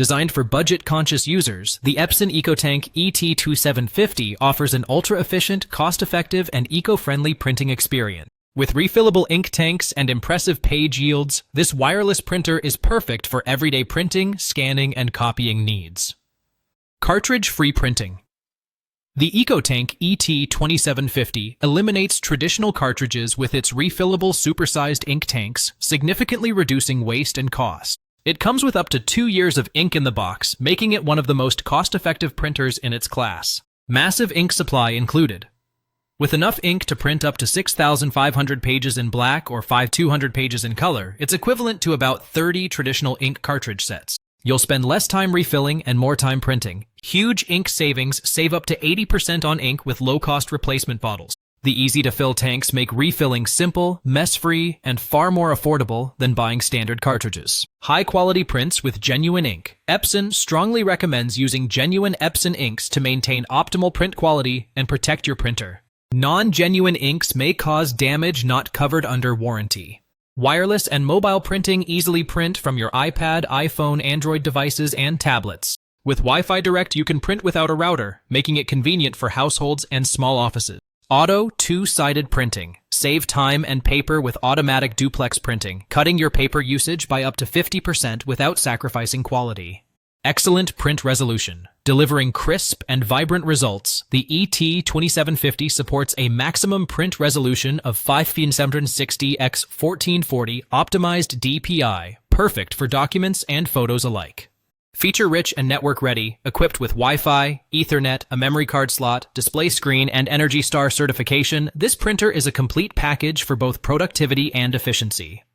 Designed for budget-conscious users, the Epson EcoTank ET-2750 offers an ultra-efficient, cost-effective, and eco-friendly printing experience. With refillable ink tanks and impressive page yields, this wireless printer is perfect for everyday printing, scanning, and copying needs. Cartridge-free printing. The EcoTank ET-2750 eliminates traditional cartridges with its refillable supersized ink tanks, significantly reducing waste and cost. It comes with up to 2 years of ink in the box, making it one of the most cost-effective printers in its class. Massive ink supply included. With enough ink to print up to 6,500 pages in black or 5,200 pages in color, it's equivalent to about 30 traditional ink cartridge sets. You'll spend less time refilling and more time printing. Huge ink savings save up to 80% on ink with low-cost replacement bottles. The easy-to-fill tanks make refilling simple, mess-free, and far more affordable than buying standard cartridges. High-quality prints with genuine ink. Epson strongly recommends using genuine Epson inks to maintain optimal print quality and protect your printer. Non-genuine inks may cause damage not covered under warranty. Wireless and mobile printing easily print from your iPad, iPhone, Android devices, and tablets. With Wi-Fi Direct, you can print without a router, making it convenient for households and small offices. Auto two-sided printing. Save time and paper with automatic duplex printing, cutting your paper usage by up to 50% without sacrificing quality. Excellent print resolution. Delivering crisp and vibrant results, the ET-2750 supports a maximum print resolution of 5760 x 1440 optimized DPI, perfect for documents and photos alike. Feature-rich and network-ready, equipped with Wi-Fi, Ethernet, a memory card slot, display screen, and Energy Star certification, this printer is a complete package for both productivity and efficiency.